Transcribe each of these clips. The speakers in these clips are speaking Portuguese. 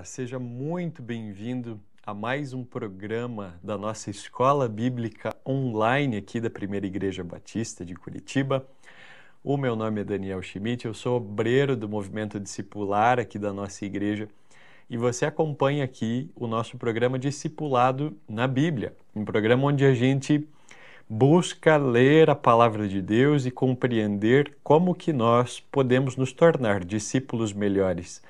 Seja muito bem-vindo a mais um programa da nossa Escola Bíblica Online aqui da Primeira Igreja Batista de Curitiba. O meu nome é Daniel Schmidt, eu sou obreiro do movimento discipular aqui da nossa igreja e você acompanha aqui o nosso programa Discipulado na Bíblia, um programa onde a gente busca ler a Palavra de Deus e compreender como que nós podemos nos tornar discípulos melhores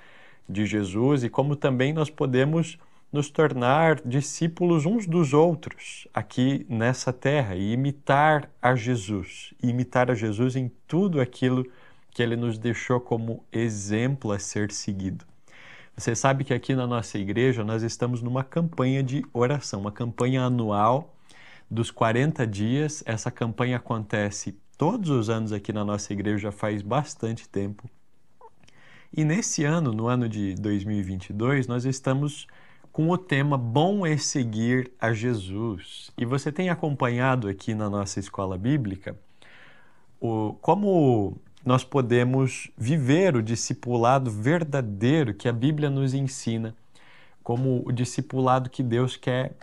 de Jesus e como também nós podemos nos tornar discípulos uns dos outros aqui nessa terra e imitar a Jesus em tudo aquilo que Ele nos deixou como exemplo a ser seguido. Você sabe que aqui na nossa igreja nós estamos numa campanha de oração, uma campanha anual dos 40 dias. Essa campanha acontece todos os anos aqui na nossa igreja, já faz bastante tempo. E nesse ano, no ano de 2022, nós estamos com o tema Bom é Seguir a Jesus. E você tem acompanhado aqui na nossa escola bíblica como nós podemos viver o discipulado verdadeiro que a Bíblia nos ensina, como o discipulado que Deus quer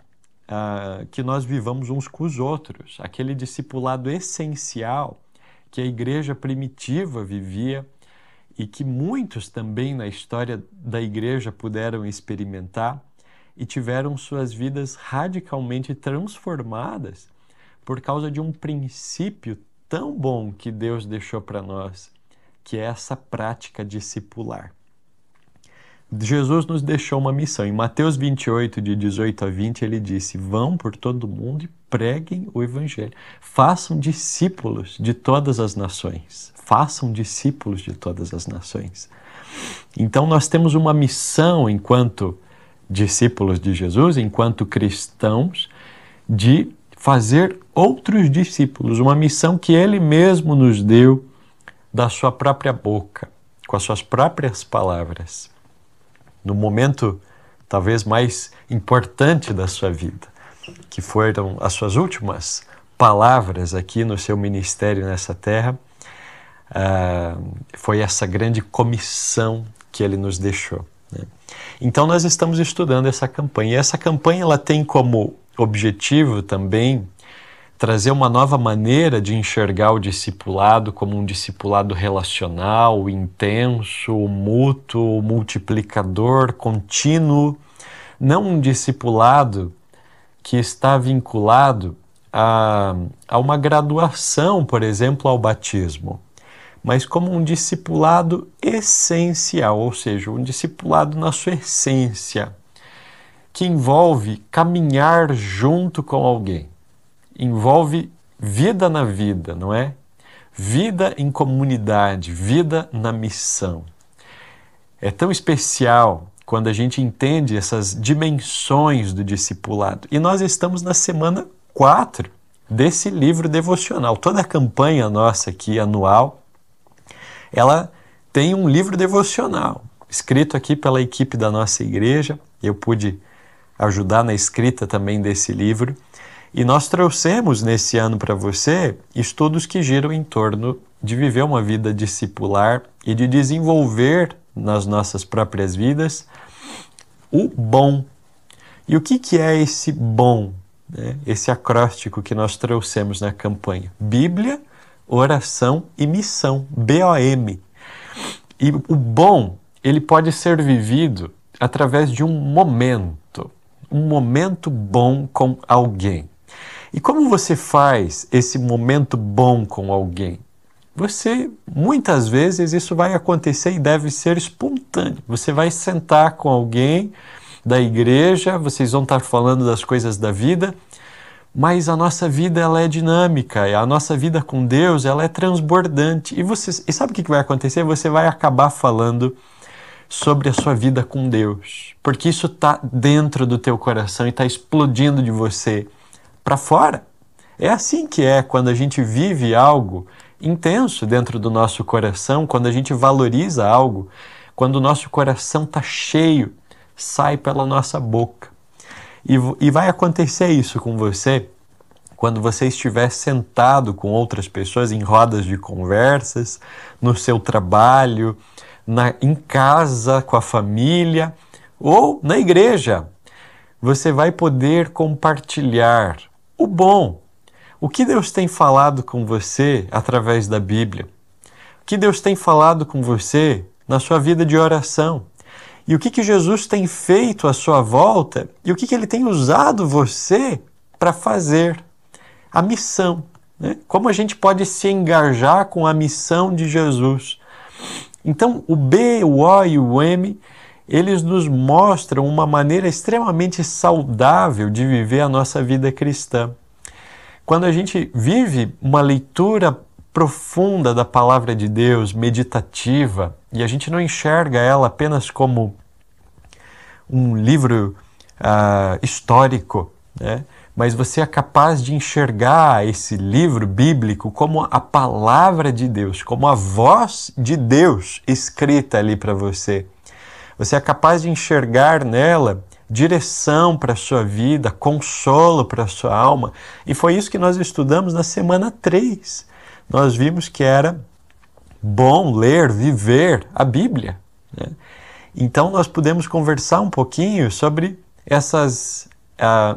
que nós vivamos uns com os outros, aquele discipulado essencial que a igreja primitiva vivia e que muitos também na história da igreja puderam experimentar e tiveram suas vidas radicalmente transformadas por causa de um princípio tão bom que Deus deixou para nós, que é essa prática discipular. Jesus nos deixou uma missão. Em Mateus 28, de 18 a 20, ele disse: vão por todo mundo e preguem o Evangelho. Façam discípulos de todas as nações. Façam discípulos de todas as nações. Então nós temos uma missão enquanto discípulos de Jesus, enquanto cristãos, de fazer outros discípulos. Uma missão que Ele mesmo nos deu da sua própria boca, com as suas próprias palavras. No momento talvez mais importante da sua vida, que foram as suas últimas palavras aqui no seu ministério nessa terra, foi essa grande comissão que ele nos deixou, né? Então nós estamos estudando essa campanha, e essa campanha ela tem como objetivo também trazer uma nova maneira de enxergar o discipulado como um discipulado relacional, intenso, mútuo, multiplicador, contínuo, não um discipulado que está vinculado a uma graduação, por exemplo, ao batismo, mas como um discipulado essencial, ou seja, um discipulado na sua essência, que envolve caminhar junto com alguém. Envolve vida na vida, não é? Vida em comunidade, vida na missão. É tão especial quando a gente entende essas dimensões do discipulado. E nós estamos na semana 4 desse livro devocional. Toda a campanha nossa aqui, anual, ela tem um livro devocional, escrito aqui pela equipe da nossa igreja. Eu pude ajudar na escrita também desse livro. E nós trouxemos nesse ano para você estudos que giram em torno de viver uma vida discipular e de desenvolver nas nossas próprias vidas o bom. E o que é esse bom? Esse acróstico que nós trouxemos na campanha: Bíblia, oração e missão, BOM. E o bom, ele pode ser vivido através de um momento bom com alguém. E como você faz esse momento bom com alguém? Muitas vezes isso vai acontecer e deve ser espontâneo. Você vai sentar com alguém da igreja, vocês vão estar falando das coisas da vida, mas a nossa vida ela é dinâmica, a nossa vida com Deus ela é transbordante. E sabe o que vai acontecer? Você vai acabar falando sobre a sua vida com Deus, porque isso está dentro do teu coração e está explodindo de você para fora. É assim que é quando a gente vive algo intenso dentro do nosso coração, quando a gente valoriza algo, quando o nosso coração está cheio, sai pela nossa boca. E vai acontecer isso com você quando você estiver sentado com outras pessoas em rodas de conversas, no seu trabalho, em casa, com a família, ou na igreja, você vai poder compartilhar o bom. O que Deus tem falado com você através da Bíblia? O que Deus tem falado com você na sua vida de oração? E o que Jesus tem feito à sua volta? E o que Ele tem usado você para fazer? A missão, né? Como a gente pode se engajar com a missão de Jesus? Então, o B, o O e o M, eles nos mostram uma maneira extremamente saudável de viver a nossa vida cristã. Quando a gente vive uma leitura profunda da palavra de Deus, meditativa, e a gente não enxerga ela apenas como um livro histórico, né? Mas você é capaz de enxergar esse livro bíblico como a palavra de Deus, como a voz de Deus escrita ali para você. Você é capaz de enxergar nela direção para a sua vida, consolo para a sua alma. E foi isso que nós estudamos na semana 3. Nós vimos que era bom ler, viver a Bíblia, né? Então nós pudemos conversar um pouquinho sobre essas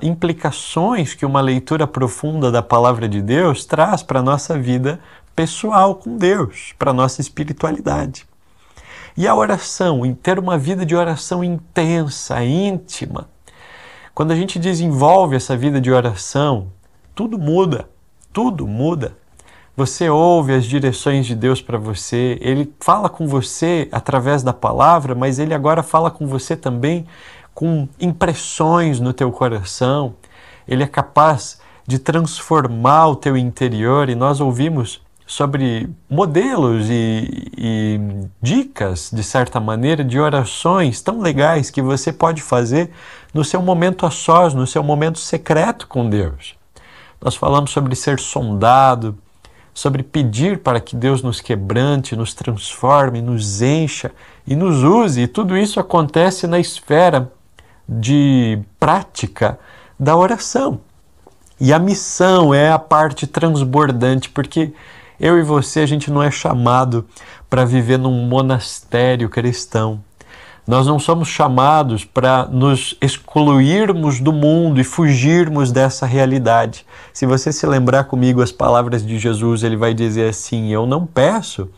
implicações que uma leitura profunda da palavra de Deus traz para a nossa vida pessoal com Deus, para a nossa espiritualidade. E a oração, em ter uma vida de oração intensa, íntima. Quando a gente desenvolve essa vida de oração, tudo muda, tudo muda. Você ouve as direções de Deus para você, Ele fala com você através da palavra, mas Ele agora fala com você também com impressões no teu coração. Ele é capaz de transformar o teu interior, e nós ouvimos sobre modelos e dicas, de certa maneira, de orações tão legais que você pode fazer no seu momento a sós, no seu momento secreto com Deus. Nós falamos sobre ser sondado, sobre pedir para que Deus nos quebrante, nos transforme, nos encha e nos use. E tudo isso acontece na esfera de prática da oração. E a missão é a parte transbordante, porque eu e você, a gente não é chamado para viver num monastério cristão. Nós não somos chamados para nos excluirmos do mundo e fugirmos dessa realidade. Se você se lembrar comigo as palavras de Jesus, ele vai dizer assim: eu não peço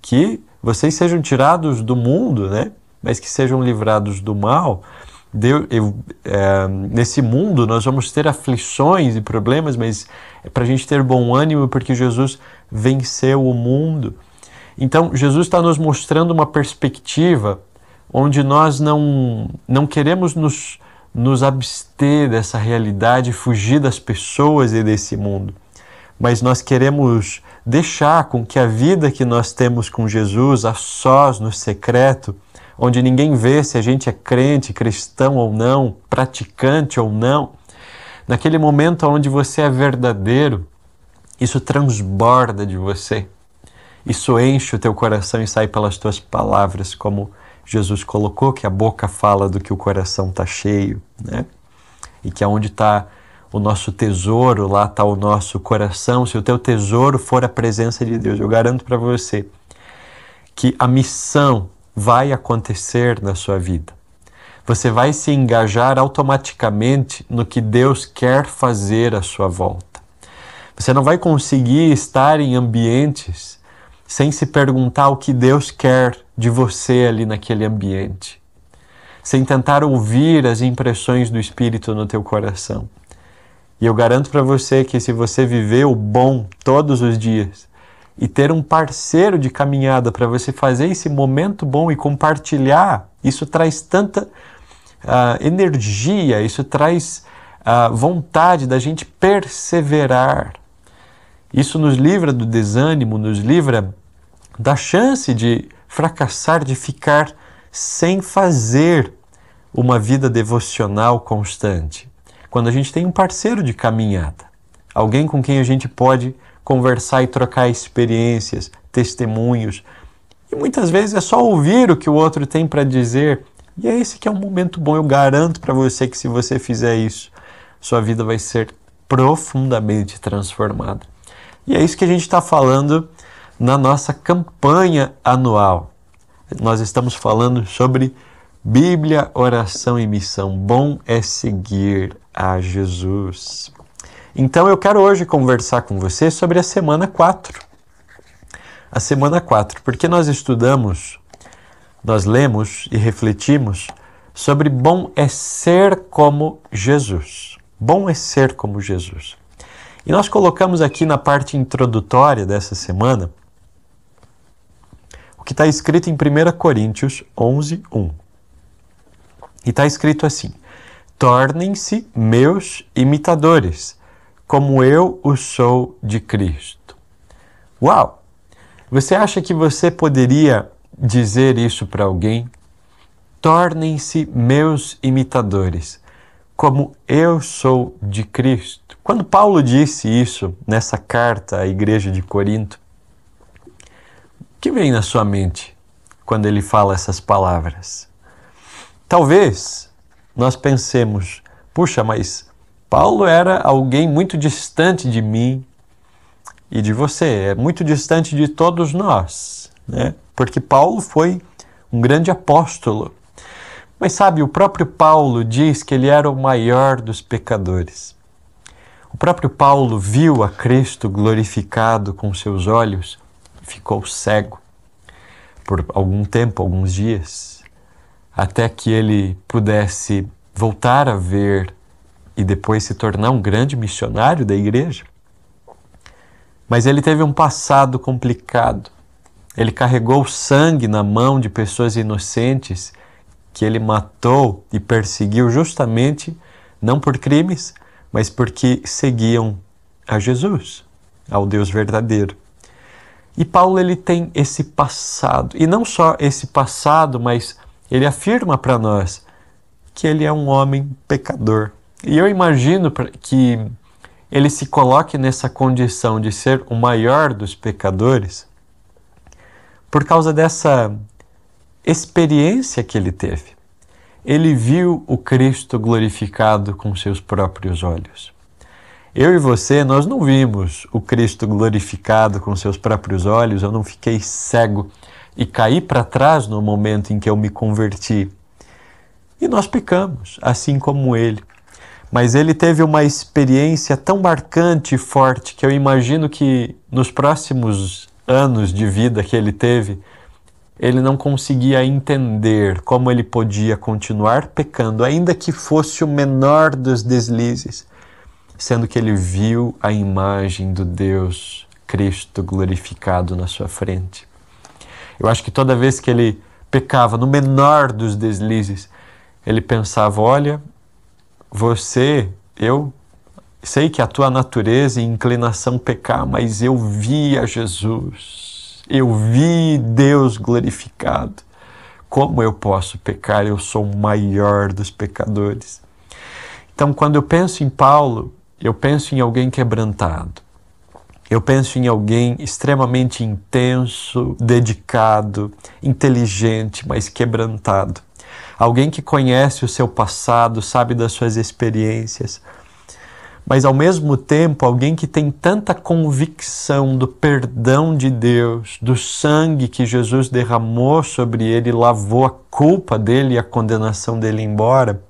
que vocês sejam tirados do mundo, né? Mas que sejam livrados do mal. Nesse mundo nós vamos ter aflições e problemas, mas é para a gente ter bom ânimo, porque Jesus venceu o mundo. Então Jesus está nos mostrando uma perspectiva onde nós não queremos nos abster dessa realidade, fugir das pessoas e desse mundo, mas nós queremos deixar com que a vida que nós temos com Jesus, a sós, no secreto, onde ninguém vê se a gente é crente, cristão ou não, praticante ou não, naquele momento onde você é verdadeiro, isso transborda de você, isso enche o teu coração e sai pelas tuas palavras, como Jesus colocou, que a boca fala do que o coração está cheio, né? E que aonde está o nosso tesouro, lá está o nosso coração. Se o teu tesouro for a presença de Deus, eu garanto para você que a missão vai acontecer na sua vida. Você vai se engajar automaticamente no que Deus quer fazer à sua volta. Você não vai conseguir estar em ambientes sem se perguntar o que Deus quer de você ali naquele ambiente, sem tentar ouvir as impressões do Espírito no teu coração. E eu garanto para você que se você viver o bom todos os dias e ter um parceiro de caminhada para você fazer esse momento bom e compartilhar, isso traz tanta energia, isso traz vontade da gente perseverar. Isso nos livra do desânimo, nos livra da chance de fracassar, de ficar sem fazer uma vida devocional constante. Quando a gente tem um parceiro de caminhada, alguém com quem a gente pode conversar e trocar experiências, testemunhos, e muitas vezes é só ouvir o que o outro tem para dizer, e é esse que é um momento bom. Eu garanto para você que se você fizer isso, sua vida vai ser profundamente transformada. E é isso que a gente está falando na nossa campanha anual. Nós estamos falando sobre Bíblia, oração e missão. Bom é seguir a Jesus. Então eu quero hoje conversar com você sobre a semana 4. A semana 4, porque nós lemos e refletimos sobre bom é ser como Jesus. Bom é ser como Jesus. E nós colocamos aqui na parte introdutória dessa semana o que está escrito em 1 Coríntios 11:1. E está escrito assim: tornem-se meus imitadores, como eu o sou de Cristo. Uau! Você acha que você poderia dizer isso para alguém? Tornem-se meus imitadores, como eu sou de Cristo. Quando Paulo disse isso nessa carta à igreja de Corinto, o que vem na sua mente quando ele fala essas palavras? Talvez nós pensemos, puxa, mas Paulo era alguém muito distante de mim e de você, é muito distante de todos nós, né? Porque Paulo foi um grande apóstolo. Mas sabe, o próprio Paulo diz que ele era o maior dos pecadores. O próprio Paulo viu a Cristo glorificado com seus olhos e ficou cego por algum tempo, alguns dias, até que ele pudesse voltar a ver e depois se tornar um grande missionário da igreja. Mas ele teve um passado complicado. Ele carregou sangue na mão de pessoas inocentes que ele matou e perseguiu justamente, não por crimes, mas porque seguiam a Jesus, ao Deus verdadeiro. E Paulo, ele tem esse passado, e não só esse passado, mas ele afirma para nós que ele é um homem pecador. E eu imagino que ele se coloque nessa condição de ser o maior dos pecadores por causa dessa experiência que ele teve. Ele viu o Cristo glorificado com seus próprios olhos. Eu e você, nós não vimos o Cristo glorificado com seus próprios olhos, eu não fiquei cego e caí para trás no momento em que eu me converti. E nós pecamos, assim como ele. Mas ele teve uma experiência tão marcante e forte que eu imagino que nos próximos anos de vida que ele teve, ele não conseguia entender como ele podia continuar pecando, ainda que fosse o menor dos deslizes, sendo que ele viu a imagem do Deus Cristo glorificado na sua frente. Eu acho que toda vez que ele pecava, no menor dos deslizes, ele pensava, olha, eu sei que a tua natureza e inclinação pecar, mas eu vi a Jesus, eu vi Deus glorificado. Como eu posso pecar? Eu sou o maior dos pecadores. Então, quando eu penso em Paulo, eu penso em alguém quebrantado. Eu penso em alguém extremamente intenso, dedicado, inteligente, mas quebrantado. Alguém que conhece o seu passado, sabe das suas experiências, mas ao mesmo tempo alguém que tem tanta convicção do perdão de Deus, do sangue que Jesus derramou sobre ele, lavou a culpa dele e a condenação dele embora,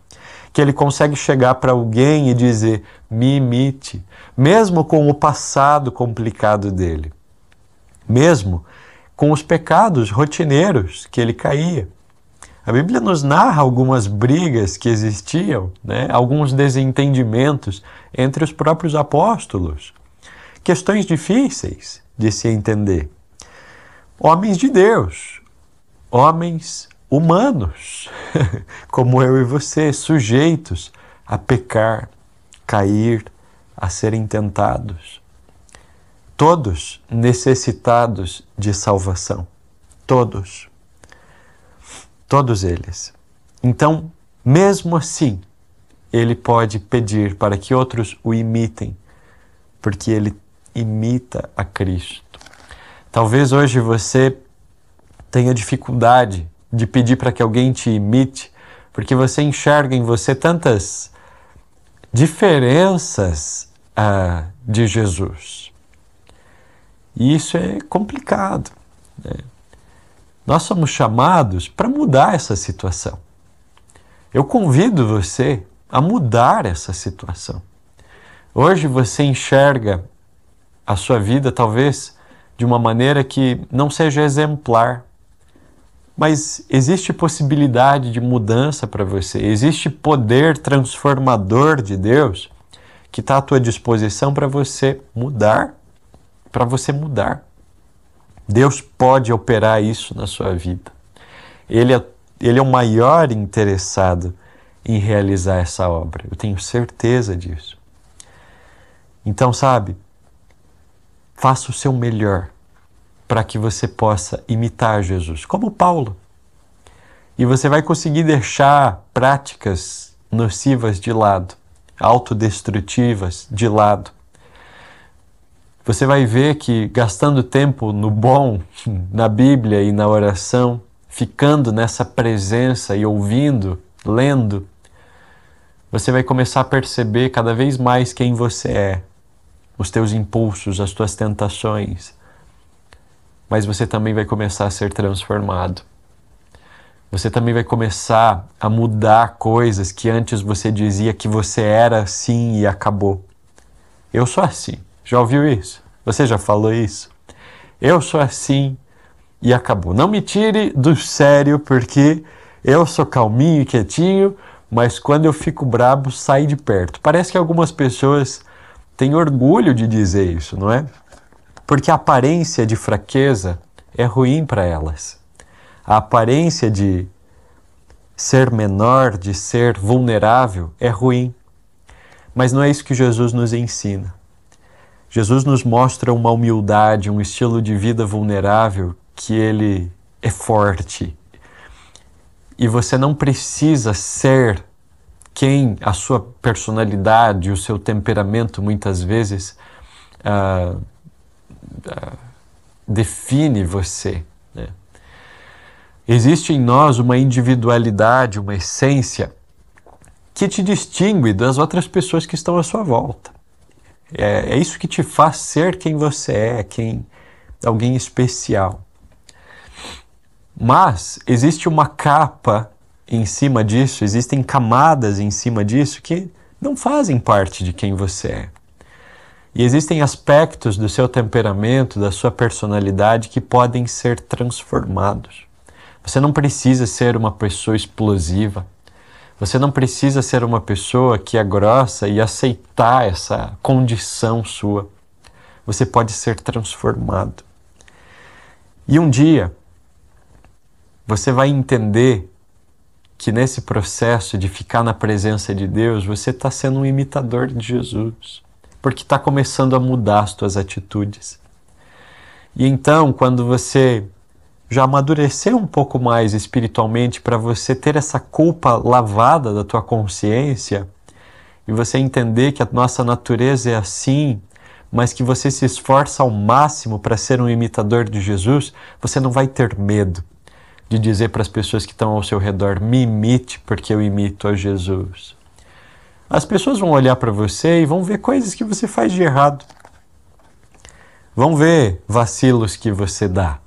que ele consegue chegar para alguém e dizer, me imite, mesmo com o passado complicado dele, mesmo com os pecados rotineiros que ele caía. A Bíblia nos narra algumas brigas que existiam, né? Alguns desentendimentos entre os próprios apóstolos, questões difíceis de se entender. Homens de Deus, homens humanos, como eu e você, sujeitos a pecar, cair, a serem tentados. Todos necessitados de salvação. Todos eles. Então, mesmo assim, ele pode pedir para que outros o imitem, porque ele imita a Cristo. Talvez hoje você tenha dificuldade de pedir para que alguém te imite, porque você enxerga em você tantas diferenças de Jesus. E isso é complicado, né? Nós somos chamados para mudar essa situação. Eu convido você a mudar essa situação. Hoje você enxerga a sua vida talvez de uma maneira que não seja exemplar, mas existe possibilidade de mudança para você, existe poder transformador de Deus que está à tua disposição para você mudar, Deus pode operar isso na sua vida. Ele é o maior interessado em realizar essa obra. Eu tenho certeza disso. Então, sabe, faça o seu melhor para que você possa imitar Jesus, como Paulo. E você vai conseguir deixar práticas nocivas de lado, autodestrutivas de lado. Você vai ver que gastando tempo no bom, na Bíblia e na oração, ficando nessa presença e ouvindo, lendo, você vai começar a perceber cada vez mais quem você é, os teus impulsos, as tuas tentações. Mas você também vai começar a ser transformado. Você também vai começar a mudar coisas que antes você dizia que você era assim e acabou. Eu sou assim. Já ouviu isso? Você já falou isso? Eu sou assim e acabou. Não me tire do sério, porque eu sou calminho e quietinho, mas quando eu fico brabo, sai de perto. Parece que algumas pessoas têm orgulho de dizer isso, não é? Porque a aparência de fraqueza é ruim para elas. A aparência de ser menor, de ser vulnerável, é ruim. Mas não é isso que Jesus nos ensina. Jesus nos mostra uma humildade, um estilo de vida vulnerável que ele é forte. E você não precisa ser quem a sua personalidade, o seu temperamento muitas vezes define você, né? Existe em nós uma individualidade, uma essência que te distingue das outras pessoas que estão à sua volta. É isso que te faz ser quem você é, alguém especial. Mas existe uma capa em cima disso, existem camadas em cima disso que não fazem parte de quem você é. E existem aspectos do seu temperamento, da sua personalidade que podem ser transformados. Você não precisa ser uma pessoa explosiva. Você não precisa ser uma pessoa que é grossa e aceitar essa condição sua. Você pode ser transformado. E um dia, você vai entender que nesse processo de ficar na presença de Deus, você está sendo um imitador de Jesus, porque está começando a mudar as tuas atitudes. E então, quando você já amadureceu um pouco mais espiritualmente para você ter essa culpa lavada da tua consciência e você entender que a nossa natureza é assim, mas que você se esforça ao máximo para ser um imitador de Jesus, você não vai ter medo de dizer para as pessoas que estão ao seu redor: me imite porque eu imito a Jesus. As pessoas vão olhar para você e vão ver coisas que você faz de errado. Vão ver vacilos que você dá.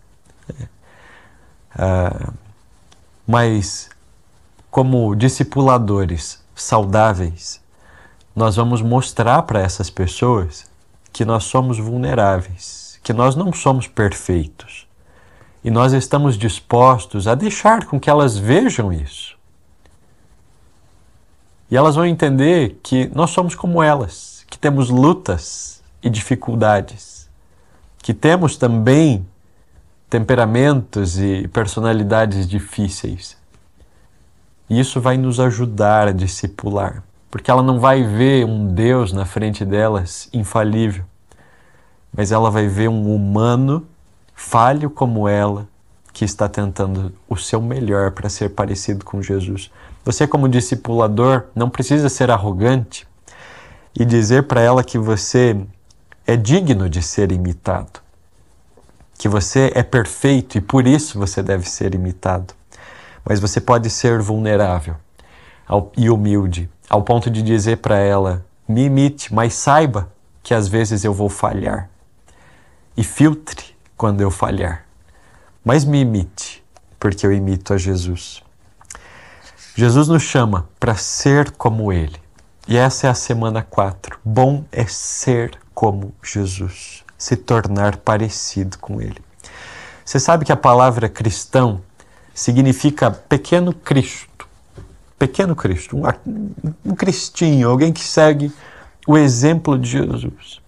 Mas como discipuladores saudáveis, nós vamos mostrar para essas pessoas que nós somos vulneráveis, que nós não somos perfeitos. E nós estamos dispostos a deixar com que elas vejam isso. E elas vão entender que nós somos como elas, que temos lutas e dificuldades, que temos também temperamentos e personalidades difíceis. E isso vai nos ajudar a discipular, porque ela não vai ver um Deus na frente delas infalível, mas ela vai ver um humano falho como ela, que está tentando o seu melhor para ser parecido com Jesus. Você, como discipulador, não precisa ser arrogante e dizer para ela que você é digno de ser imitado, que você é perfeito e por isso você deve ser imitado. Mas você pode ser vulnerável e humilde, ao ponto de dizer para ela: me imite, mas saiba que às vezes eu vou falhar. E filtre quando eu falhar. Mas me imite, porque eu imito a Jesus. Jesus nos chama para ser como Ele. E essa é a semana 4. Bom é ser como Jesus, se tornar parecido com Ele. Você sabe que a palavra cristão significa pequeno Cristo. Pequeno Cristo, um cristinho, alguém que segue o exemplo de Jesus.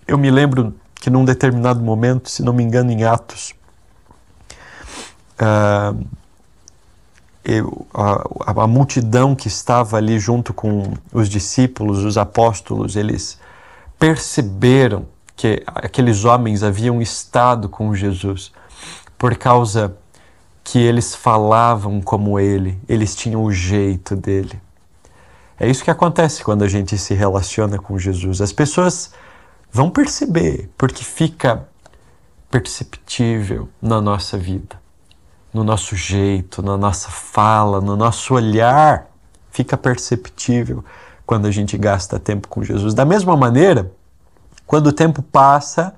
Eu me lembro que num determinado momento, se não me engano em Atos, a multidão que estava ali junto com os discípulos, os apóstolos, eles perceberam que aqueles homens haviam estado com Jesus por causa que eles falavam como ele, eles tinham o jeito dele. É isso que acontece quando a gente se relaciona com Jesus. As pessoas vão perceber, porque fica perceptível na nossa vida, no nosso jeito, na nossa fala, no nosso olhar. Fica perceptível quando a gente gasta tempo com Jesus. Da mesma maneira, quando o tempo passa,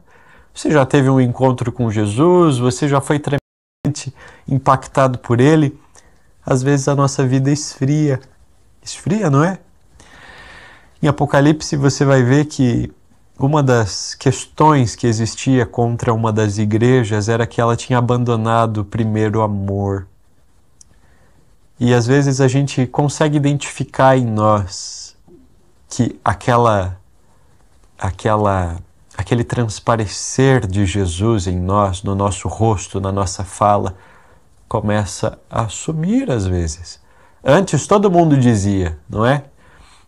você já teve um encontro com Jesus, você já foi tremendamente impactado por Ele, às vezes a nossa vida esfria. Esfria, não é? Em Apocalipse você vai ver que uma das questões que existia contra uma das igrejas era que ela tinha abandonado o primeiro amor. E às vezes a gente consegue identificar em nós que aquele transparecer de Jesus em nós, no nosso rosto, na nossa fala, começa a sumir às vezes. Antes todo mundo dizia, não é?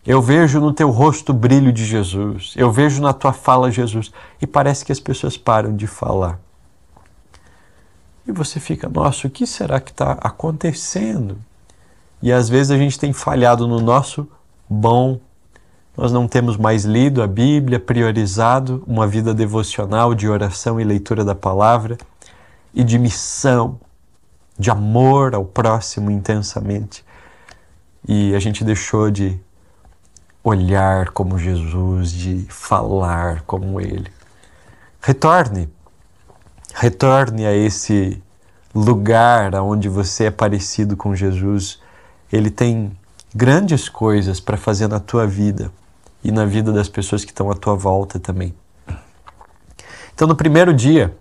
Eu vejo no teu rosto o brilho de Jesus, eu vejo na tua fala Jesus. E parece que as pessoas param de falar. E você fica, nossa, o que será que está acontecendo? E às vezes a gente tem falhado no nosso bom. Nós não temos mais lido a Bíblia, priorizado uma vida devocional de oração e leitura da palavra e de missão, de amor ao próximo intensamente. E a gente deixou de olhar como Jesus, de falar como Ele. Retorne a esse lugar onde você é parecido com Jesus. Ele tem grandes coisas para fazer na tua vida e na vida das pessoas que estão à tua volta também. Então, no primeiro dia,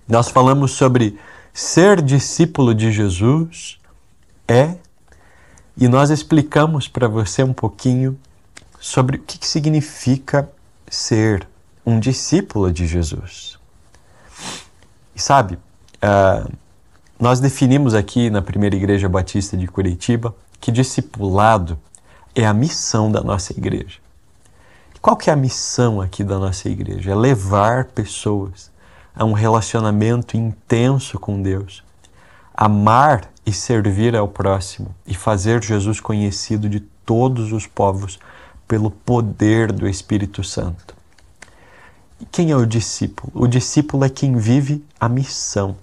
nós falamos sobre ser discípulo de Jesus e nós explicamos para você um pouquinho sobre o que significa ser um discípulo de Jesus. E sabe, nós definimos aqui na Primeira Igreja Batista de Curitiba que discipulado é a missão da nossa igreja. Qual que é a missão aqui da nossa igreja? É levar pessoas a um relacionamento intenso com Deus, amar e servir ao próximo e fazer Jesus conhecido de todos os povos pelo poder do Espírito Santo. E quem é o discípulo? O discípulo é quem vive a missão.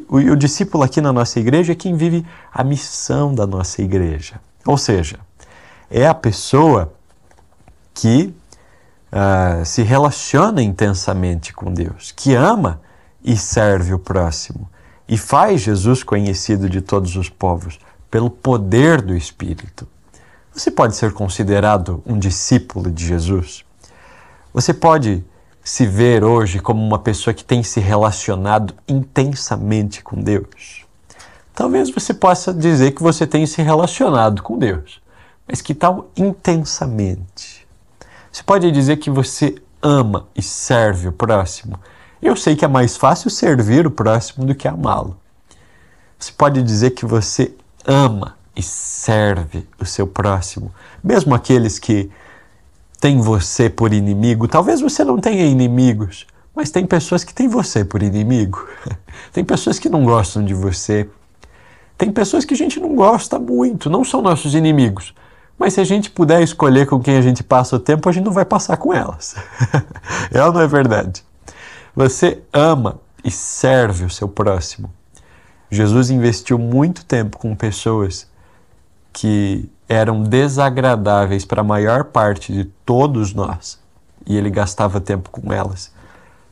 O discípulo aqui na nossa igreja é quem vive a missão da nossa igreja. Ou seja, é a pessoa que se relaciona intensamente com Deus, que ama e serve o próximo e faz Jesus conhecido de todos os povos pelo poder do Espírito. Você pode ser considerado um discípulo de Jesus? Você pode se ver hoje como uma pessoa que tem se relacionado intensamente com Deus? Talvez você possa dizer que você tem se relacionado com Deus, mas que tal intensamente? Você pode dizer que você ama e serve o próximo? Eu sei que é mais fácil servir o próximo do que amá-lo. Você pode dizer que você ama e serve o seu próximo, mesmo aqueles que têm você por inimigo. Talvez você não tenha inimigos, mas tem pessoas que têm você por inimigo. Tem pessoas que não gostam de você. Tem pessoas que a gente não gosta muito, não são nossos inimigos. Mas se a gente puder escolher com quem a gente passa o tempo, a gente não vai passar com elas. É ou não é verdade? Você ama e serve o seu próximo. Jesus investiu muito tempo com pessoas que eram desagradáveis para a maior parte de todos nós. E ele gastava tempo com elas.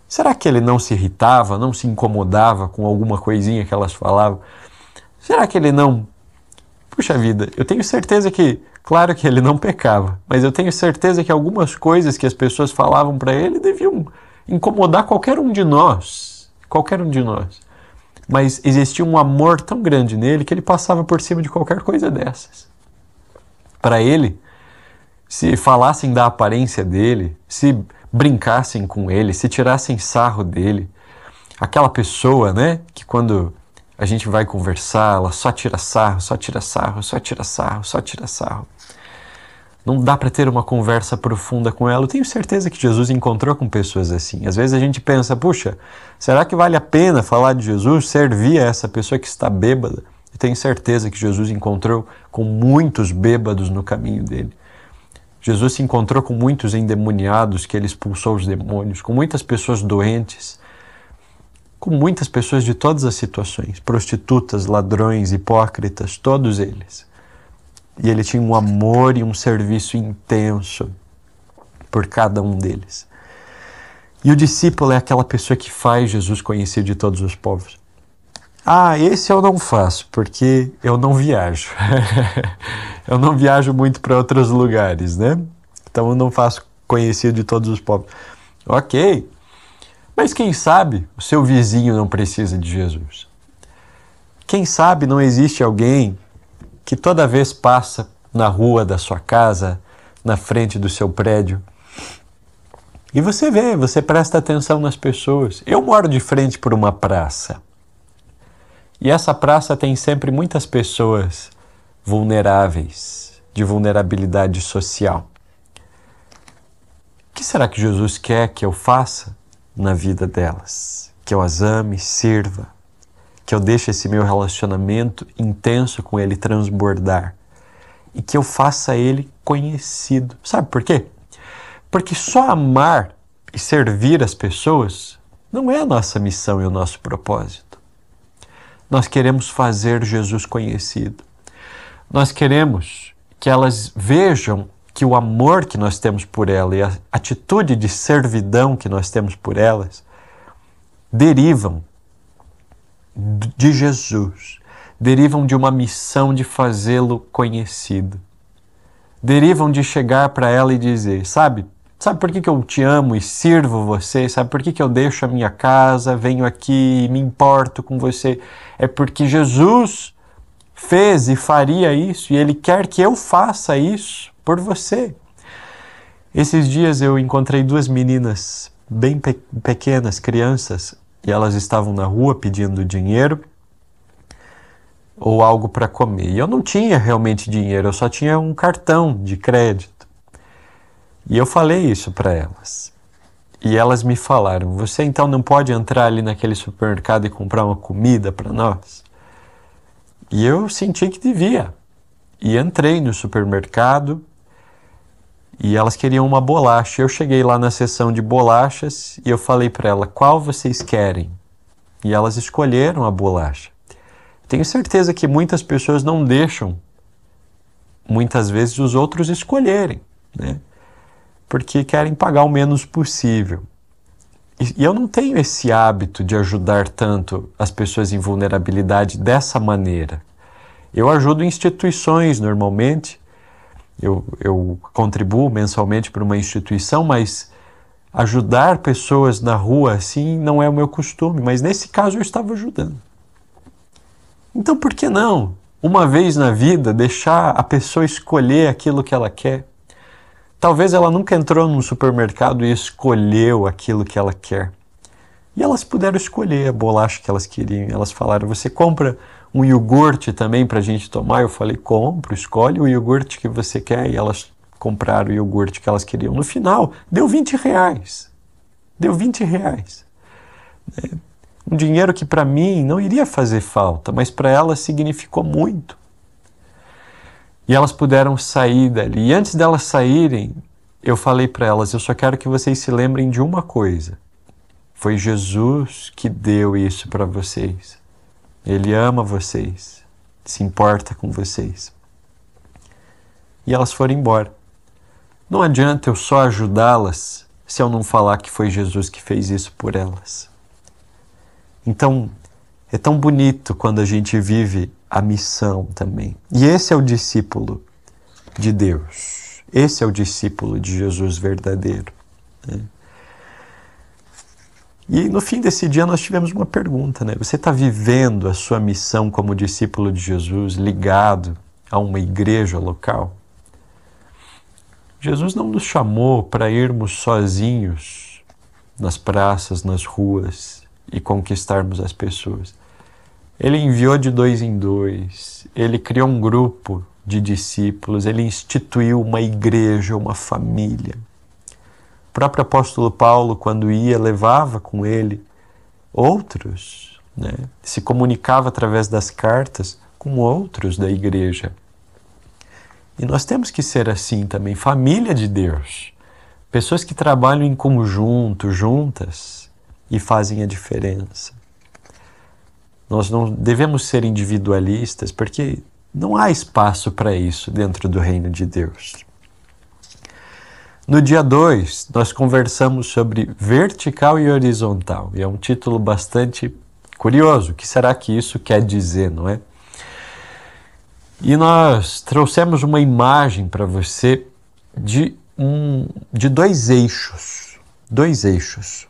Será que ele não se irritava, não se incomodava com alguma coisinha que elas falavam? será que ele não... Puxa vida, eu tenho certeza que, claro que ele não pecava, mas eu tenho certeza que algumas coisas que as pessoas falavam para ele deviam incomodar qualquer um de nós. Qualquer um de nós. Mas existia um amor tão grande nele que ele passava por cima de qualquer coisa dessas. Para ele, se falassem da aparência dele, se brincassem com ele, se tirassem sarro dele, aquela pessoa, né, que quando a gente vai conversar, ela só tira sarro, só tira sarro, só tira sarro, só tira sarro. Não dá para ter uma conversa profunda com ela. Eu tenho certeza que Jesus encontrou com pessoas assim. Às vezes a gente pensa, puxa, será que vale a pena falar de Jesus, servir a essa pessoa que está bêbada? Eu tenho certeza que Jesus encontrou com muitos bêbados no caminho dele. Jesus se encontrou com muitos endemoniados que ele expulsou os demônios, com muitas pessoas doentes, com muitas pessoas de todas as situações, prostitutas, ladrões, hipócritas, todos eles. E ele tinha um amor e um serviço intenso por cada um deles. E o discípulo é aquela pessoa que faz Jesus conhecido de todos os povos. Ah, esse eu não faço, porque eu não viajo. Eu não viajo muito para outros lugares, né? Então eu não faço conhecido de todos os povos. Ok, mas quem sabe o seu vizinho não precisa de Jesus? Quem sabe não existe alguém que toda vez passa na rua da sua casa, na frente do seu prédio, e você vê, você presta atenção nas pessoas. Eu moro de frente por uma praça. E essa praça tem sempre muitas pessoas vulneráveis, de vulnerabilidade social. O que será que Jesus quer que eu faça na vida delas? Que eu as ame, sirva, que eu deixe esse meu relacionamento intenso com ele transbordar e que eu faça ele conhecido. Sabe por quê? Porque só amar e servir as pessoas não é a nossa missão e o nosso propósito. Nós queremos fazer Jesus conhecido. Nós queremos que elas vejam que o amor que nós temos por ela e a atitude de servidão que nós temos por elas derivam de Jesus, derivam de uma missão de fazê-lo conhecido. Derivam de chegar para ela e dizer, sabe por que eu te amo e sirvo você? Sabe por que eu deixo a minha casa, venho aqui e me importo com você? É porque Jesus fez e faria isso e Ele quer que eu faça isso por você. Esses dias eu encontrei duas meninas bem pequenas, crianças, e elas estavam na rua pedindo dinheiro ou algo para comer. E eu não tinha realmente dinheiro, eu só tinha um cartão de crédito. E eu falei isso para elas. E elas me falaram, você então não pode entrar ali naquele supermercado e comprar uma comida para nós? E eu senti que devia. E entrei no supermercado e elas queriam uma bolacha. Eu cheguei lá na seção de bolachas e eu falei para ela, qual vocês querem? E elas escolheram a bolacha. Tenho certeza que muitas pessoas não deixam, muitas vezes, os outros escolherem, né? Porque querem pagar o menos possível. E eu não tenho esse hábito de ajudar tanto as pessoas em vulnerabilidade dessa maneira. Eu ajudo instituições normalmente, eu contribuo mensalmente para uma instituição, mas ajudar pessoas na rua assim não é o meu costume, mas nesse caso eu estava ajudando. Então por que não, uma vez na vida, deixar a pessoa escolher aquilo que ela quer? Talvez ela nunca entrou num supermercado e escolheu aquilo que ela quer. E elas puderam escolher a bolacha que elas queriam. Elas falaram, você compra um iogurte também para a gente tomar? Eu falei, compro, escolhe o iogurte que você quer. E elas compraram o iogurte que elas queriam. No final, deu R$20. Deu R$20. Um dinheiro que para mim não iria fazer falta, mas para elas significou muito. E elas puderam sair dali. E antes delas saírem, eu falei para elas, eu só quero que vocês se lembrem de uma coisa. Foi Jesus que deu isso para vocês. Ele ama vocês, se importa com vocês. E elas foram embora. Não adianta eu só ajudá-las se eu não falar que foi Jesus que fez isso por elas. Então, É tão bonito quando a gente vive a missão também. E esse é o discípulo de Deus. Esse é o discípulo de Jesus verdadeiro, né? E no fim desse dia nós tivemos uma pergunta, né? Você está vivendo a sua missão como discípulo de Jesus ligado a uma igreja local? Jesus não nos chamou para irmos sozinhos nas praças, nas ruas e conquistarmos as pessoas. Ele enviou de 2 em 2, ele criou um grupo de discípulos, ele instituiu uma igreja, uma família. O próprio apóstolo Paulo, quando ia, levava com ele outros, né? Se comunicava através das cartas com outros da igreja. E nós temos que ser assim também, família de Deus. Pessoas que trabalham em conjunto, juntas, e fazem a diferença. Nós não devemos ser individualistas, porque não há espaço para isso dentro do reino de Deus. No dia 2, nós conversamos sobre vertical e horizontal, e é um título bastante curioso. O que será que isso quer dizer, não é? E nós trouxemos uma imagem para você de 2 eixos. 2 eixos.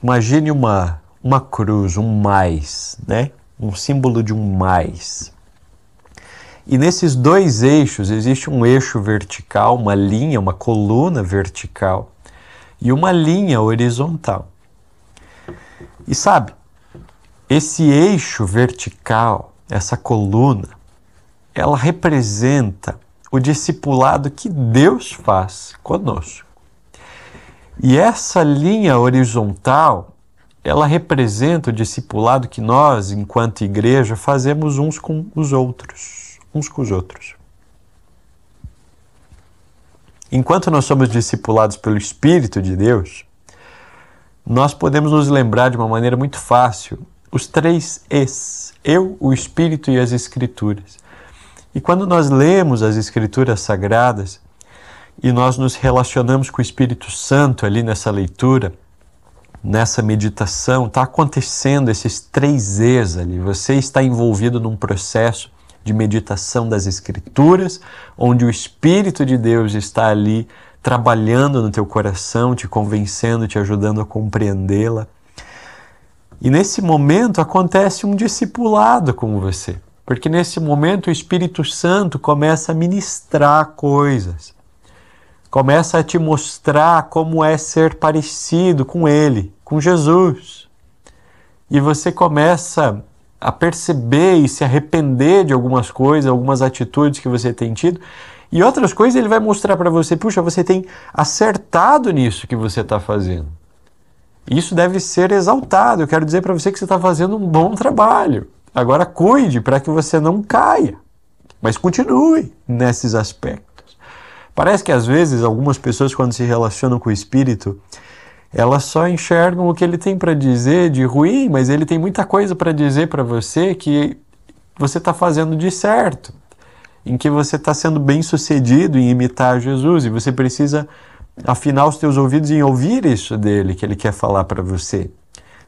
Imagine uma cruz, um mais, né? Um símbolo de um mais. E nesses 2 eixos existe um eixo vertical, uma linha, uma coluna vertical e uma linha horizontal. E sabe, esse eixo vertical, essa coluna, ela representa o discipulado que Deus faz conosco. E essa linha horizontal, ela representa o discipulado que nós, enquanto igreja, fazemos uns com os outros. Enquanto nós somos discipulados pelo Espírito de Deus, nós podemos nos lembrar de uma maneira muito fácil os 3 Es: eu, o Espírito e as Escrituras. E quando nós lemos as Escrituras Sagradas e nós nos relacionamos com o Espírito Santo ali nessa leitura, nessa meditação, está acontecendo esses 3 Es ali. Você está envolvido num processo de meditação das Escrituras, onde o Espírito de Deus está ali trabalhando no teu coração, te convencendo, te ajudando a compreendê-la. E nesse momento acontece um discipulado com você, porque nesse momento o Espírito Santo começa a ministrar coisas, começa a te mostrar como é ser parecido com Ele, com Jesus. E você começa a perceber e se arrepender de algumas coisas, algumas atitudes que você tem tido, e outras coisas ele vai mostrar para você: puxa, você tem acertado nisso que você está fazendo. Isso deve ser exaltado. Eu quero dizer para você que você está fazendo um bom trabalho. Agora cuide para que você não caia, mas continue nesses aspectos. Parece que às vezes algumas pessoas, quando se relacionam com o Espírito, elas só enxergam o que ele tem para dizer de ruim, mas ele tem muita coisa para dizer para você que você está fazendo de certo, em que você está sendo bem sucedido em imitar Jesus, e você precisa afinar os teus ouvidos em ouvir isso dele, que ele quer falar para você.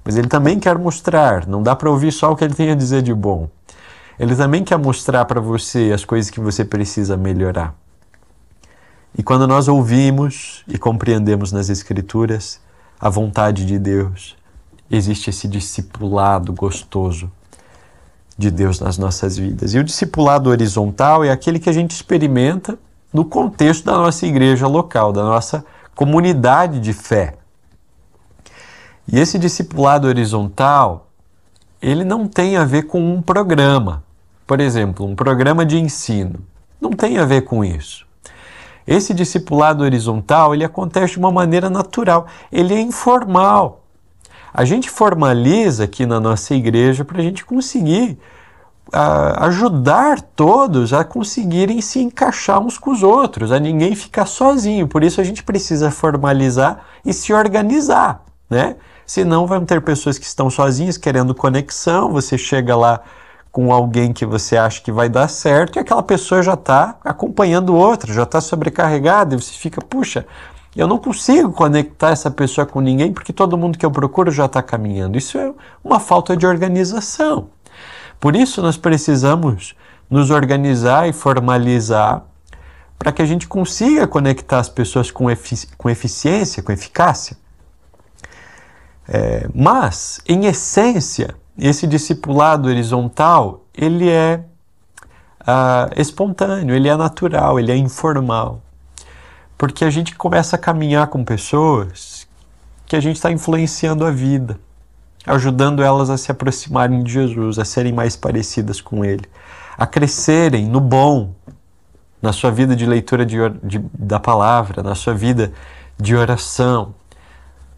Mas ele também quer mostrar, não dá para ouvir só o que ele tem a dizer de bom. Ele também quer mostrar para você as coisas que você precisa melhorar. E quando nós ouvimos e compreendemos nas Escrituras a vontade de Deus, existe esse discipulado gostoso de Deus nas nossas vidas. E o discipulado horizontal é aquele que a gente experimenta no contexto da nossa igreja local, da nossa comunidade de fé. E esse discipulado horizontal, ele não tem a ver com um programa. Por exemplo, um programa de ensino. Não tem a ver com isso. Esse discipulado horizontal, ele acontece de uma maneira natural, ele é informal. A gente formaliza aqui na nossa igreja para a gente conseguir ajudar todos a conseguirem se encaixar uns com os outros, a ninguém ficar sozinho. Por isso a gente precisa formalizar e se organizar, né? Senão vão ter pessoas que estão sozinhas querendo conexão, você chega lá com alguém que você acha que vai dar certo e aquela pessoa já está acompanhando outra, já está sobrecarregada, e você fica, puxa, Eu não consigo conectar essa pessoa com ninguém porque todo mundo que eu procuro já está caminhando. Isso é uma falta de organização. Por isso nós precisamos nos organizar e formalizar para que a gente consiga conectar as pessoas com eficiência, com eficácia. Mas, em essência, esse discipulado horizontal, ele é espontâneo, ele é natural, ele é informal. Porque a gente começa a caminhar com pessoas que a gente está influenciando a vida, ajudando elas a se aproximarem de Jesus, a serem mais parecidas com Ele, a crescerem no bom, na sua vida de leitura da palavra, na sua vida de oração,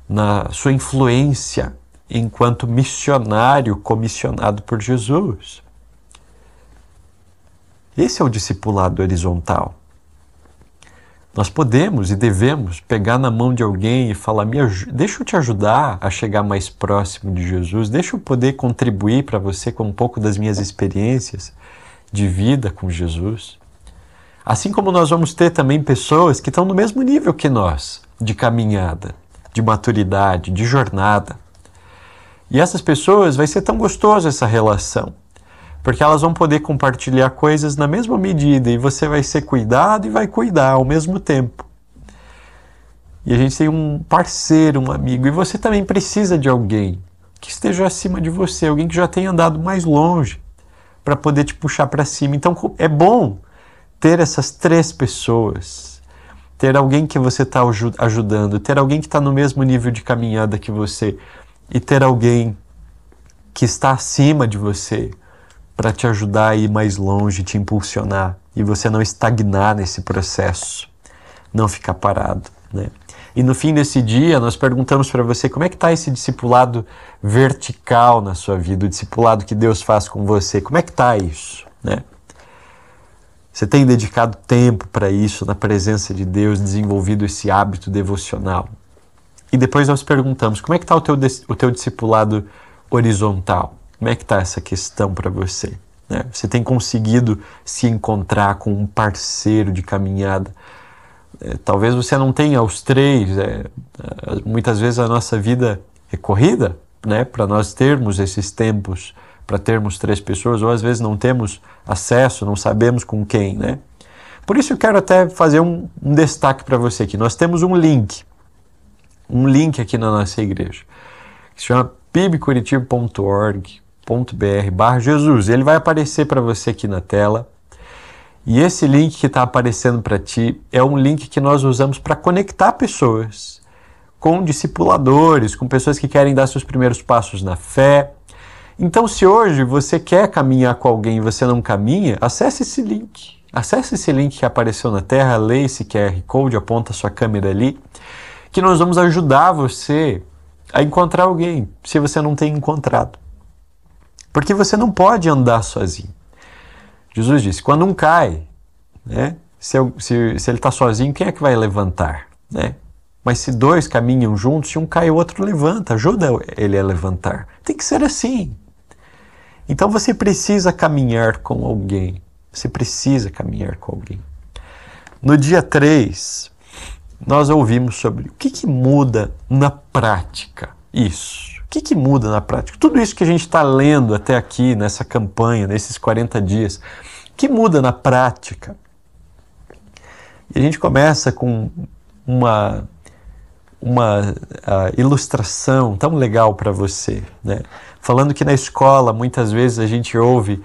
na sua influência enquanto missionário comissionado por Jesus. Esse é o discipulado horizontal. Nós podemos e devemos pegar na mão de alguém e falar: deixa eu te ajudar a chegar mais próximo de Jesus, deixa eu poder contribuir para você com um pouco das minhas experiências de vida com Jesus. Assim como nós vamos ter também pessoas que estão no mesmo nível que nós, de caminhada, de maturidade, de jornada. E essas pessoas, vai ser tão gostoso essa relação, porque elas vão poder compartilhar coisas na mesma medida e você vai ser cuidado e vai cuidar ao mesmo tempo. E a gente tem um parceiro, um amigo, e você também precisa de alguém que esteja acima de você, alguém que já tenha andado mais longe para poder te puxar para cima. Então é bom ter essas 3 pessoas, ter alguém que você está ajudando, ter alguém que está no mesmo nível de caminhada que você e ter alguém que está acima de você para te ajudar a ir mais longe, te impulsionar e você não estagnar nesse processo, não ficar parado, né? E no fim desse dia nós perguntamos para você como é que está esse discipulado vertical na sua vida, o discipulado que Deus faz com você, como é que está isso, né? Você tem dedicado tempo para isso, na presença de Deus, desenvolvido esse hábito devocional? E depois nós perguntamos, como é que está o teu discipulado horizontal? Como é que está essa questão para você? Né? Você tem conseguido se encontrar com um parceiro de caminhada? Talvez você não tenha os 3. Muitas vezes a nossa vida é corrida, né? Para nós termos esses tempos, para termos 3 pessoas, ou às vezes não temos acesso, não sabemos com quem, né? Por isso eu quero até fazer um destaque para você aqui. Nós temos um link aqui na nossa igreja, que se chama pibcuritiba.org.br/Jesus. Ele vai aparecer para você aqui na tela. E esse link que está aparecendo para ti é um link que nós usamos para conectar pessoas com discipuladores, com pessoas que querem dar seus primeiros passos na fé. Então, se hoje você quer caminhar com alguém e você não caminha, acesse esse link. Acesse esse link que apareceu na tela, leia esse QR Code, aponta a sua câmera ali, que nós vamos ajudar você a encontrar alguém, se você não tem encontrado. Porque você não pode andar sozinho. Jesus disse, quando um cai, né, se ele está sozinho, quem é que vai levantar? Né? Mas se 2 caminham juntos, se um cai, o outro levanta, ajuda ele a levantar. Tem que ser assim. Então você precisa caminhar com alguém. Você precisa caminhar com alguém. No dia 3, nós ouvimos sobre o que muda na prática. Isso. O que muda na prática? Tudo isso que a gente está lendo até aqui, nessa campanha, nesses 40 dias, o que muda na prática? E a gente começa com uma ilustração tão legal para você, né? Falando que na escola, muitas vezes, a gente ouve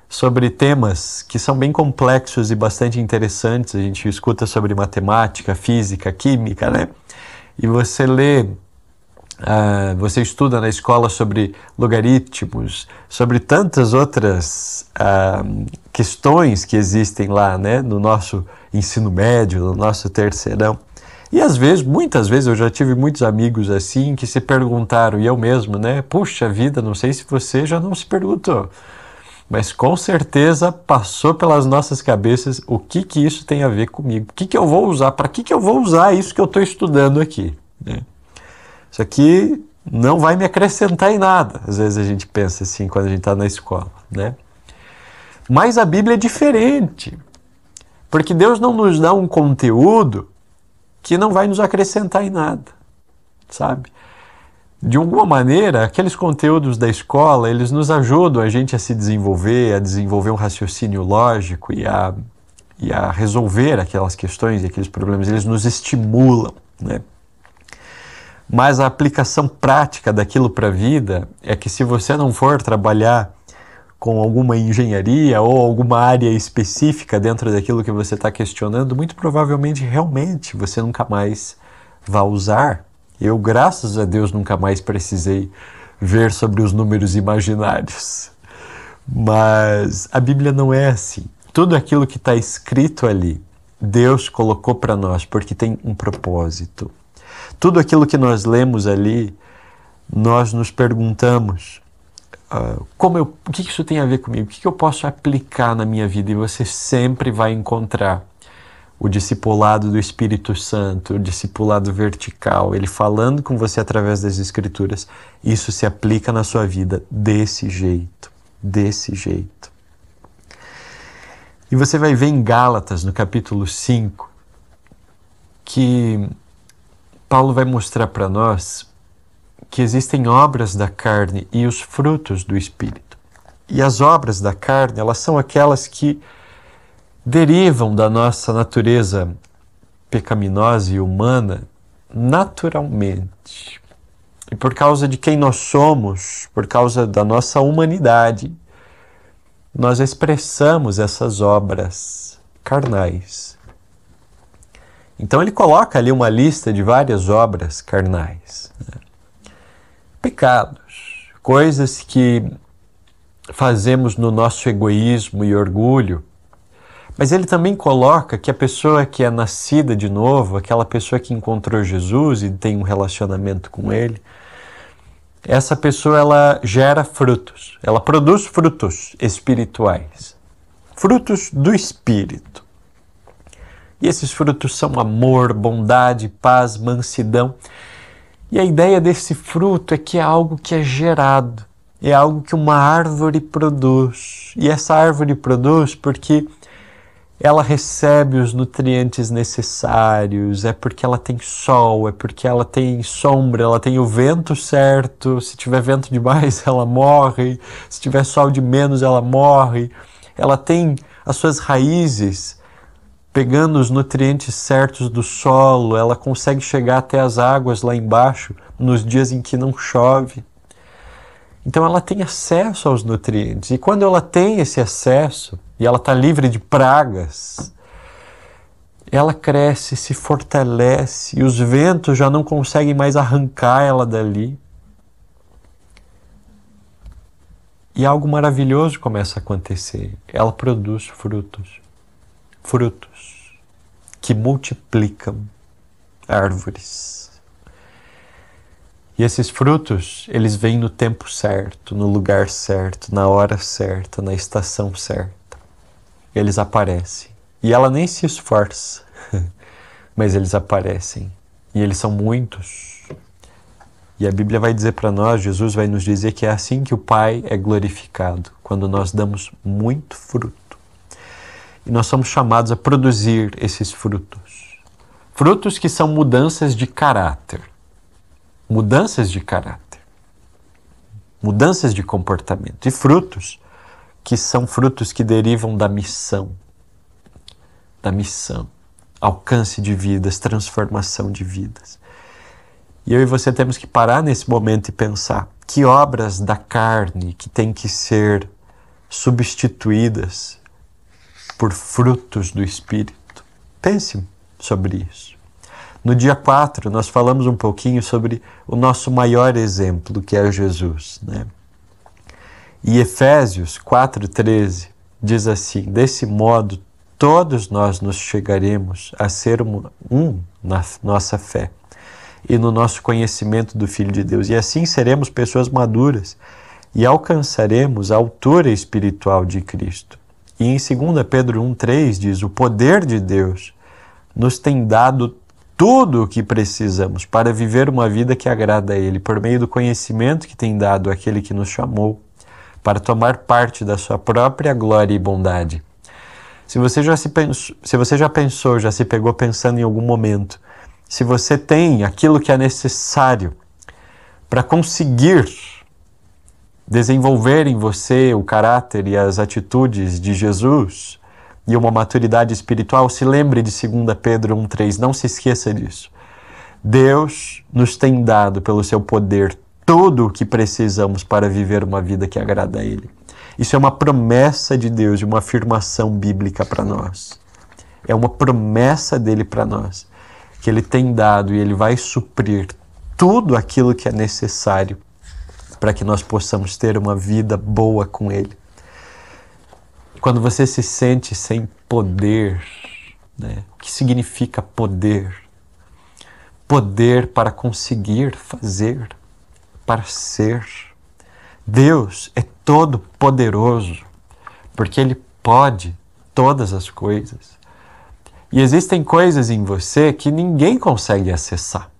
sobre temas que são bem complexos e bastante interessantes. A gente escuta sobre matemática, física, química, né? E você lê, você estuda na escola sobre logaritmos, sobre tantas outras questões que existem lá, né? No nosso ensino médio, no nosso terceirão. E às vezes, muitas vezes, eu já tive muitos amigos assim que se perguntaram, e eu mesmo, né? Puxa vida, não sei se você já não se perguntou, mas com certeza passou pelas nossas cabeças o que isso tem a ver comigo. O que eu vou usar? Para que eu vou usar isso que eu estou estudando aqui? Né? Isso aqui não vai me acrescentar em nada. Às vezes a gente pensa assim quando a gente está na escola, né? Mas a Bíblia é diferente, porque Deus não nos dá um conteúdo que não vai nos acrescentar em nada, sabe? De alguma maneira, aqueles conteúdos da escola, eles nos ajudam a gente a se desenvolver, a desenvolver um raciocínio lógico e a resolver aquelas questões e aqueles problemas, eles nos estimulam, né? Mas a aplicação prática daquilo para a vida é que se você não for trabalhar com alguma engenharia ou alguma área específica dentro daquilo que você está questionando, muito provavelmente, realmente, você nunca mais vai usar. Eu, graças a Deus, nunca mais precisei ver sobre os números imaginários. Mas a Bíblia não é assim. Tudo aquilo que está escrito ali, Deus colocou para nós porque tem um propósito. Tudo aquilo que nós lemos ali, nós nos perguntamos, o que isso tem a ver comigo? O que eu posso aplicar na minha vida? E você sempre vai encontrar o discipulado do Espírito Santo, o discipulado vertical, ele falando com você através das Escrituras. Isso se aplica na sua vida desse jeito, desse jeito. E você vai ver em Gálatas, no capítulo 5, que Paulo vai mostrar para nós que existem obras da carne e os frutos do Espírito. E as obras da carne, elas são aquelas que derivam da nossa natureza pecaminosa e humana naturalmente. E por causa de quem nós somos, por causa da nossa humanidade, nós expressamos essas obras carnais. Então ele coloca ali uma lista de várias obras carnais, né? Pecados, coisas que fazemos no nosso egoísmo e orgulho. Mas ele também coloca que a pessoa que é nascida de novo, aquela pessoa que encontrou Jesus e tem um relacionamento com ele, essa pessoa ela gera frutos, ela produz frutos espirituais, frutos do Espírito. E esses frutos são amor, bondade, paz, mansidão. E a ideia desse fruto é que é algo que é gerado, é algo que uma árvore produz. E essa árvore produz porque ela recebe os nutrientes necessários, é porque ela tem sol, é porque ela tem sombra, ela tem o vento certo. Se tiver vento demais, ela morre. Se tiver sol de menos, ela morre. Ela tem as suas raízes pegando os nutrientes certos do solo, ela consegue chegar até as águas lá embaixo nos dias em que não chove. Então ela tem acesso aos nutrientes. E quando ela tem esse acesso, e ela está livre de pragas, ela cresce, se fortalece, e os ventos já não conseguem mais arrancar ela dali. E algo maravilhoso começa a acontecer. Ela produz frutos. Frutos que multiplicam árvores. E esses frutos, eles vêm no tempo certo, no lugar certo, na hora certa, na estação certa. Eles aparecem. E ela nem se esforça, mas eles aparecem. E eles são muitos. E a Bíblia vai dizer para nós, Jesus vai nos dizer que é assim que o Pai é glorificado, quando nós damos muito fruto. E nós somos chamados a produzir esses frutos. Frutos que são mudanças de caráter. Mudanças de caráter. Mudanças de comportamento. E frutos que são frutos que derivam da missão. Da missão. Alcance de vidas, transformação de vidas. E eu e você temos que parar nesse momento e pensar que obras da carne que têm que ser substituídas por frutos do Espírito. Pense sobre isso. No dia 4, nós falamos um pouquinho sobre o nosso maior exemplo, que é Jesus, né? E Efésios 4:13 diz assim: desse modo, todos nós nos chegaremos a ser um na nossa fé e no nosso conhecimento do Filho de Deus. E assim seremos pessoas maduras e alcançaremos a altura espiritual de Cristo. E em 2 Pedro 1:3 diz: o poder de Deus nos tem dado tudo o que precisamos para viver uma vida que agrada a Ele, por meio do conhecimento que tem dado àquele que nos chamou, para tomar parte da sua própria glória e bondade. Se você já pensou, já se pegou pensando em algum momento se você tem aquilo que é necessário para conseguir desenvolver em você o caráter e as atitudes de Jesus e uma maturidade espiritual, se lembre de 2 Pedro 1,3, não se esqueça disso. Deus nos tem dado pelo seu poder tudo o que precisamos para viver uma vida que agrada a Ele. Isso é uma promessa de Deus, uma afirmação bíblica para nós. É uma promessa dele para nós, que Ele tem dado e Ele vai suprir tudo aquilo que é necessário para que nós possamos ter uma vida boa com Ele. Quando você se sente sem poder, né? O que significa poder? Poder para conseguir fazer, para ser. Deus é todo poderoso, porque Ele pode todas as coisas. E existem coisas em você que ninguém consegue acessar.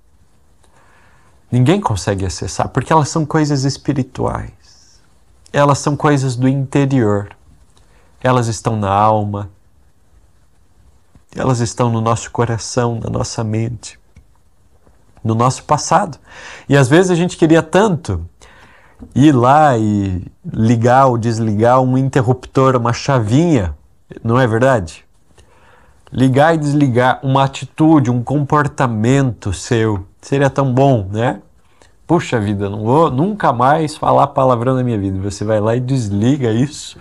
Ninguém consegue acessar, porque elas são coisas espirituais. Elas são coisas do interior. Elas estão na alma. Elas estão no nosso coração, na nossa mente, no nosso passado. E às vezes a gente queria tanto ir lá e ligar ou desligar um interruptor, uma chavinha, não é verdade? Ligar e desligar uma atitude, um comportamento seu. Seria tão bom, né? Puxa vida, não vou nunca mais falar palavrão na minha vida. Você vai lá e desliga isso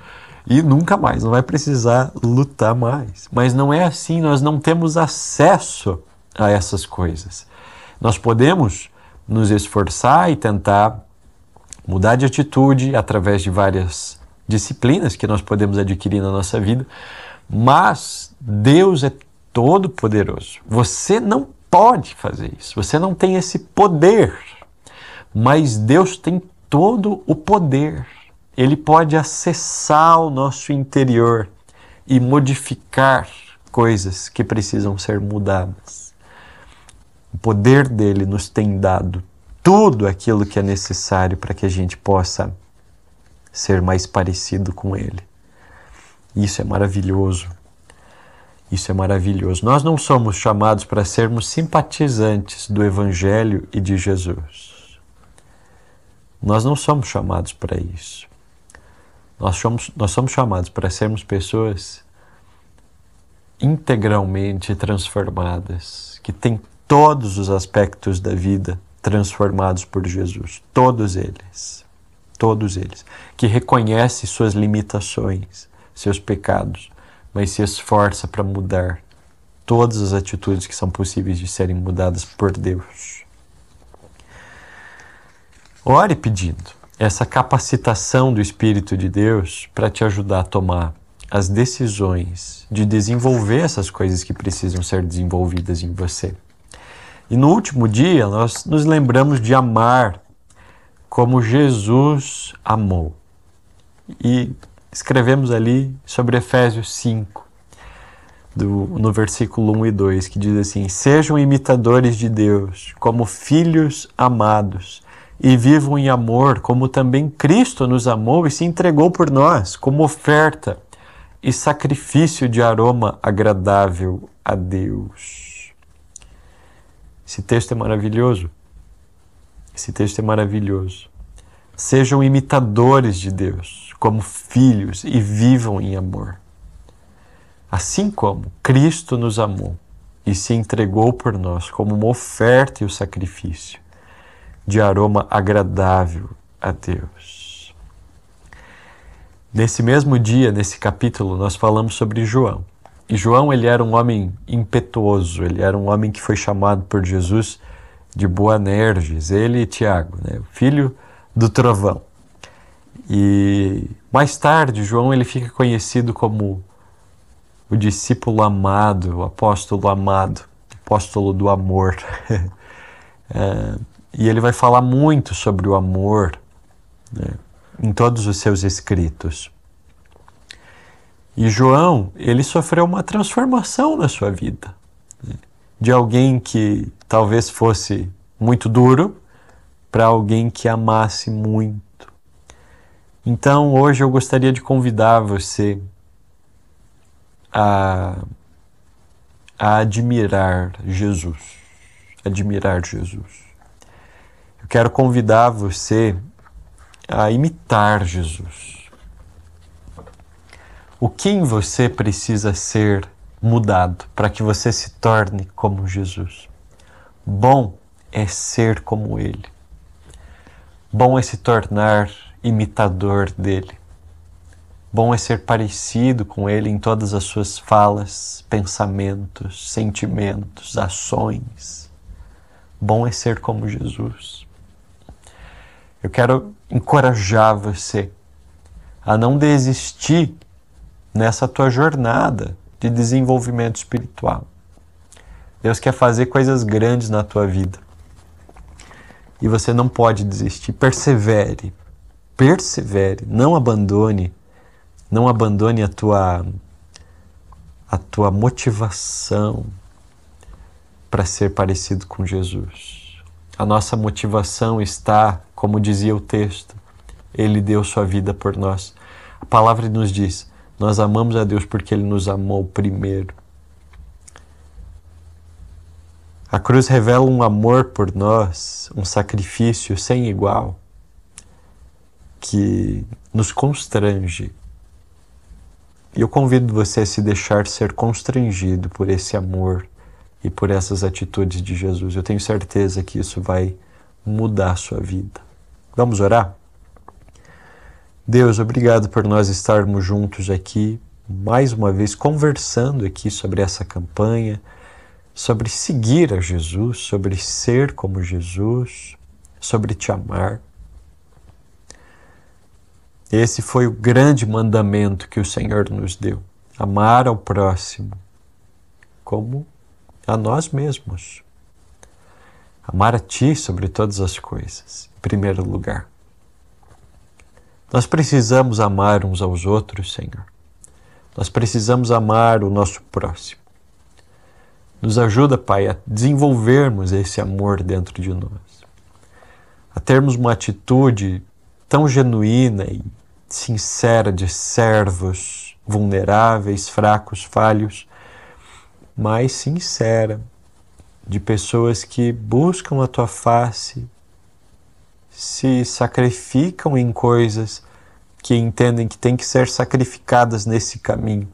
e nunca mais, não vai precisar lutar mais. Mas não é assim, nós não temos acesso a essas coisas. Nós podemos nos esforçar e tentar mudar de atitude através de várias disciplinas que nós podemos adquirir na nossa vida, mas Deus é todo poderoso. Você não pode fazer isso, você não tem esse poder, mas Deus tem todo o poder. Ele pode acessar o nosso interior e modificar coisas que precisam ser mudadas. O poder dele nos tem dado tudo aquilo que é necessário para que a gente possa ser mais parecido com ele. Isso é maravilhoso. Isso é maravilhoso. Nós não somos chamados para sermos simpatizantes do Evangelho e de Jesus. Nós não somos chamados para isso. Nós somos chamados para sermos pessoas integralmente transformadas, que têm todos os aspectos da vida transformados por Jesus. Todos eles. Todos eles. Que reconhece suas limitações, seus pecados, mas se esforça para mudar todas as atitudes que são possíveis de serem mudadas por Deus. Ore pedindo essa capacitação do Espírito de Deus para te ajudar a tomar as decisões de desenvolver essas coisas que precisam ser desenvolvidas em você. E no último dia, nós nos lembramos de amar como Jesus amou. E escrevemos ali sobre Efésios 5, no versículo 1 e 2, que diz assim: sejam imitadores de Deus, como filhos amados, e vivam em amor, como também Cristo nos amou e se entregou por nós, como oferta e sacrifício de aroma agradável a Deus. Esse texto é maravilhoso. Esse texto é maravilhoso. Sejam imitadores de Deus, como filhos, e vivam em amor. Assim como Cristo nos amou e se entregou por nós como uma oferta e o sacrifício de aroma agradável a Deus. Nesse mesmo dia, nesse capítulo, nós falamos sobre João. E João, ele era um homem impetuoso, ele era um homem que foi chamado por Jesus de Boanerges, ele e Tiago, né? Filho do trovão. E mais tarde, João, ele fica conhecido como o discípulo amado, o apóstolo amado, apóstolo do amor. E ele vai falar muito sobre o amor, né, em todos os seus escritos. E João, ele sofreu uma transformação na sua vida, né, de alguém que talvez fosse muito duro para alguém que amasse muito. Então, hoje eu gostaria de convidar você a admirar Jesus. admirar Jesus. Eu quero convidar você a imitar Jesus. O que em você precisa ser mudado para que você se torne como Jesus? Bom é ser como Ele. Bom é se tornar imitador dele. Bom é ser parecido com Ele em todas as suas falas, pensamentos, sentimentos, ações. Bom é ser como Jesus. Eu quero encorajar você a não desistir nessa tua jornada de desenvolvimento espiritual. Deus quer fazer coisas grandes na tua vida. E você não pode desistir. Persevere. Persevere. Não abandone a tua motivação para ser parecido com Jesus. A nossa motivação está, como dizia o texto, Ele deu sua vida por nós. A palavra nos diz, nós amamos a Deus porque Ele nos amou primeiro. A cruz revela um amor por nós, um sacrifício sem igual, que nos constrange. E eu convido você a se deixar ser constrangido por esse amor e por essas atitudes de Jesus. Eu tenho certeza que isso vai mudar a sua vida. Vamos orar? Deus, obrigado por nós estarmos juntos aqui, mais uma vez conversando aqui sobre essa campanha, sobre seguir a Jesus, sobre ser como Jesus, sobre te amar. Esse foi o grande mandamento que o Senhor nos deu, amar ao próximo como a nós mesmos. Amar a Ti sobre todas as coisas, em primeiro lugar. Nós precisamos amar uns aos outros, Senhor. Nós precisamos amar o nosso próximo. Nos ajuda, Pai, a desenvolvermos esse amor dentro de nós. A termos uma atitude tão genuína e sincera de servos vulneráveis, fracos, falhos, mas sincera, de pessoas que buscam a Tua face, se sacrificam em coisas que entendem que têm que ser sacrificadas nesse caminho,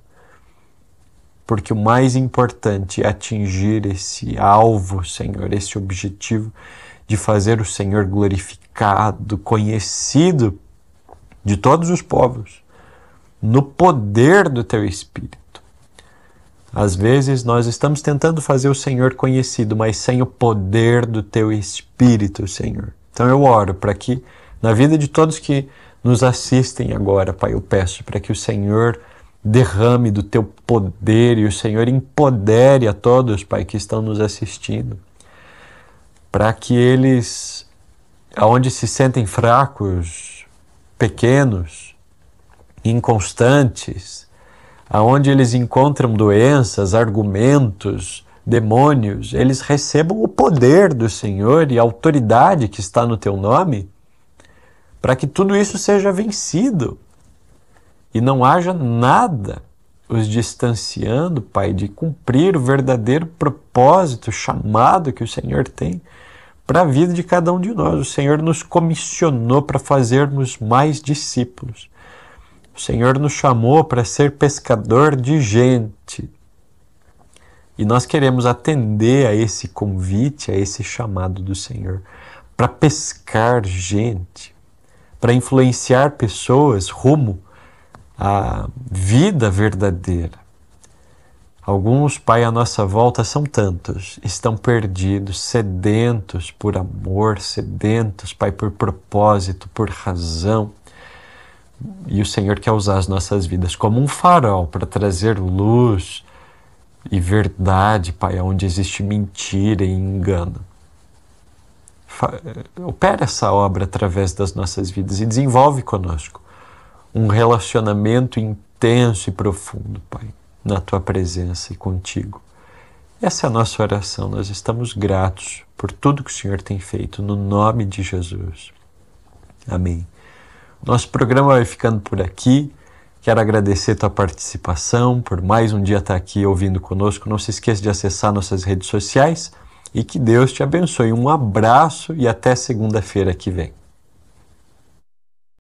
porque o mais importante é atingir esse alvo, Senhor, esse objetivo de fazer o Senhor glorificado, conhecido de todos os povos, no poder do Teu Espírito. Às vezes nós estamos tentando fazer o Senhor conhecido, mas sem o poder do Teu Espírito, Senhor. Então eu oro para que, na vida de todos que nos assistem agora, Pai, eu peço para que o Senhor derrame do Teu poder e o Senhor empodere a todos, Pai, que estão nos assistindo, para que eles, aonde se sentem fracos, pequenos, inconstantes, aonde eles encontram doenças, argumentos, demônios, eles recebam o poder do Senhor e a autoridade que está no Teu nome, para que tudo isso seja vencido e não haja nada os distanciando, Pai, de cumprir o verdadeiro propósito, chamado que o Senhor tem para a vida de cada um de nós. O Senhor nos comissionou para fazermos mais discípulos. O Senhor nos chamou para ser pescador de gente. E nós queremos atender a esse convite, a esse chamado do Senhor, para pescar gente, para influenciar pessoas rumo à vida verdadeira. Alguns, Pai, à nossa volta são tantos, estão perdidos, sedentos por amor, sedentos, Pai, por propósito, por razão. E o Senhor quer usar as nossas vidas como um farol para trazer luz e verdade, Pai, onde existe mentira e engano. Opera essa obra através das nossas vidas e desenvolve conosco um relacionamento intenso e profundo, Pai, na Tua presença e contigo. Essa é a nossa oração. Nós estamos gratos por tudo que o Senhor tem feito, no nome de Jesus. Amém. Nosso programa vai ficando por aqui. Quero agradecer a tua participação, por mais um dia estar aqui ouvindo conosco. Não se esqueça de acessar nossas redes sociais, e que Deus te abençoe. Um abraço e até segunda-feira que vem.